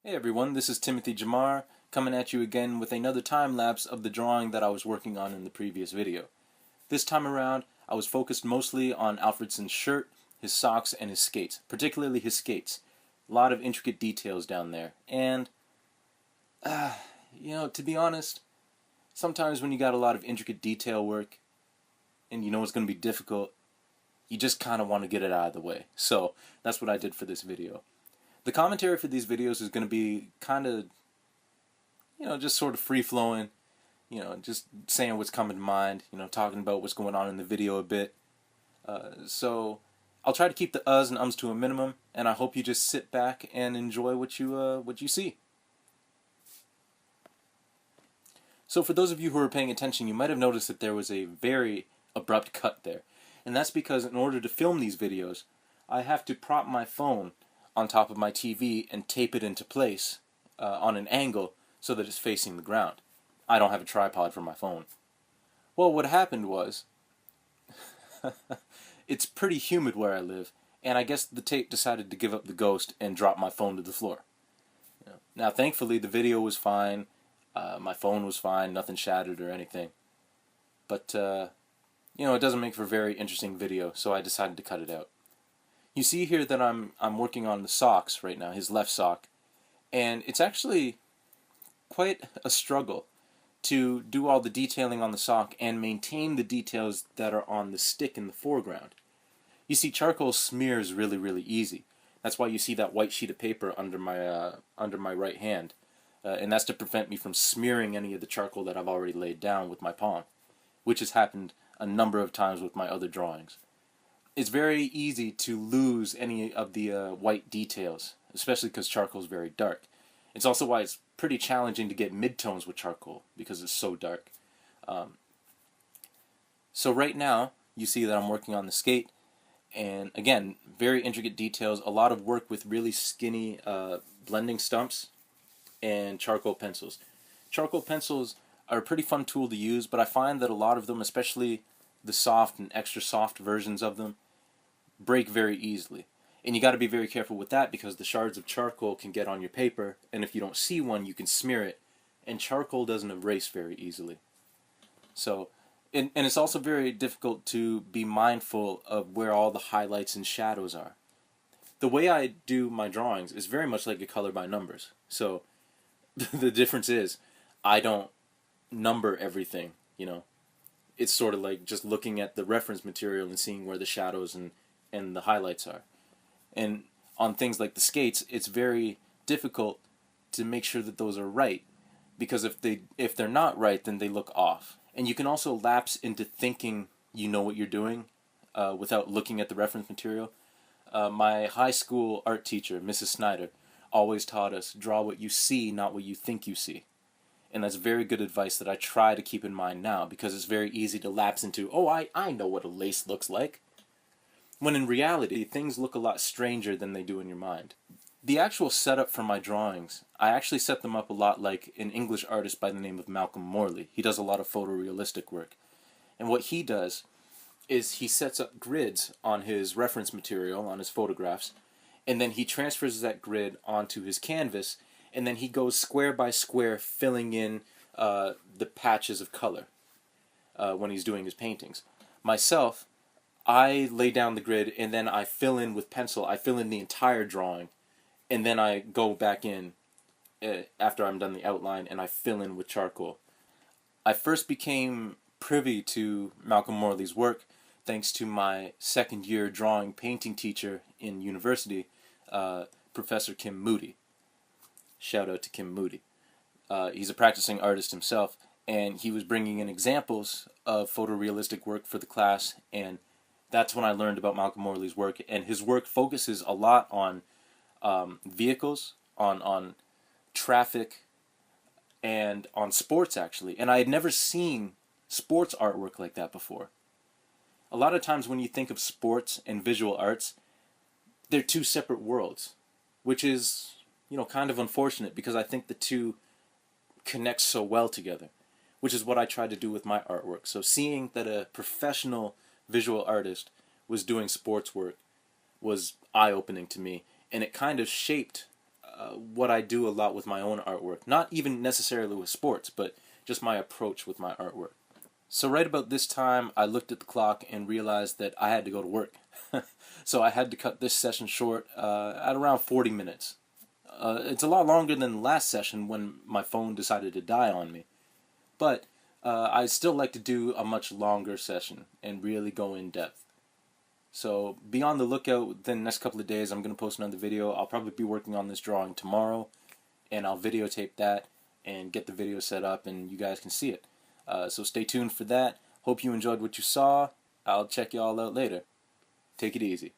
Hey everyone, this is Timothy Jamar coming at you again with another time lapse of the drawing that I was working on in the previous video. This time around, I was focused mostly on Alfredsson's shirt, his socks, and his skates, particularly his skates. A lot of intricate details down there, and, to be honest, sometimes when you got a lot of intricate detail work, and you know it's going to be difficult, you just kind of want to get it out of the way. So, that's what I did for this video. The commentary for these videos is going to be kind of, just sort of free-flowing, just saying what's coming to mind, talking about what's going on in the video a bit. So I'll try to keep the uhs and ums to a minimum, and I hope you just sit back and enjoy what you see. So for those of you who are paying attention, you might have noticed that there was a very abrupt cut there. And that's because in order to film these videos, I have to prop my phone on top of my TV and tape it into place on an angle so that it's facing the ground. I don't have a tripod for my phone. Well, what happened was, it's pretty humid where I live, and I guess the tape decided to give up the ghost and drop my phone to the floor. Now, thankfully, the video was fine, my phone was fine, nothing shattered or anything. But, it doesn't make for a very interesting video, so I decided to cut it out. You see here that I'm working on the socks right now, his left sock, and it's actually quite a struggle to do all the detailing on the sock and maintain the details that are on the stick in the foreground. You see, charcoal smears really, really easy. That's why you see that white sheet of paper under my right hand, and that's to prevent me from smearing any of the charcoal that I've already laid down with my palm, which has happened a number of times with my other drawings. It's very easy to lose any of the white details, especially because charcoal is very dark. It's also why it's pretty challenging to get midtones with charcoal, because it's so dark. So right now, you see that I'm working on the skate, and again, very intricate details, a lot of work with really skinny blending stumps and charcoal pencils. Charcoal pencils are a pretty fun tool to use, but I find that a lot of them, especially the soft and extra soft versions of them, break very easily. And you got to be very careful with that because the shards of charcoal can get on your paper, and if you don't see one, you can smear it, and charcoal doesn't erase very easily. So, and it's also very difficult to be mindful of where all the highlights and shadows are. The way I do my drawings is very much like a color by numbers. So, the difference is, I don't number everything, It's sort of like just looking at the reference material and seeing where the shadows and the highlights are. And on things like the skates, it's very difficult to make sure that those are right, because if they're not right, then they look off. And you can also lapse into thinking you know what you're doing without looking at the reference material. My high school art teacher, Mrs. Snyder, always taught us, draw what you see, not what you think you see. And that's very good advice that I try to keep in mind now, because it's very easy to lapse into, oh, I know what a lace looks like. When in reality, things look a lot stranger than they do in your mind. The actual setup for my drawings, I actually set them up a lot like an English artist by the name of Malcolm Morley. He does a lot of photorealistic work. And what he does is he sets up grids on his reference material, on his photographs, and then he transfers that grid onto his canvas, and then he goes square by square filling in the patches of color when he's doing his paintings. Myself, I lay down the grid and then I fill in with pencil. I fill in the entire drawing, and then I go back in after I'm done the outline and I fill in with charcoal. I first became privy to Malcolm Morley's work thanks to my second year drawing painting teacher in university, Professor Kim Moody. Shout out to Kim Moody. He's a practicing artist himself, and he was bringing in examples of photorealistic work for the class, and that's when I learned about Malcolm Morley's work. And his work focuses a lot on vehicles, on traffic, and on sports, actually. And I had never seen sports artwork like that before. A lot of times when you think of sports and visual arts, they're two separate worlds, which is, kind of unfortunate, because I think the two connect so well together, which is what I tried to do with my artwork. So seeing that a professional visual artist was doing sports work was eye-opening to me, and it kind of shaped what I do a lot with my own artwork. Not even necessarily with sports, but just my approach with my artwork. So right about this time, I looked at the clock and realized that I had to go to work. So I had to cut this session short at around 40 minutes. It's a lot longer than the last session when my phone decided to die on me. But I still like to do a much longer session and really go in depth. So be on the lookout within the next couple of days. I'm going to post another video. I'll probably be working on this drawing tomorrow, and I'll videotape that and get the video set up and you guys can see it. So stay tuned for that. Hope you enjoyed what you saw. I'll check you all out later. Take it easy.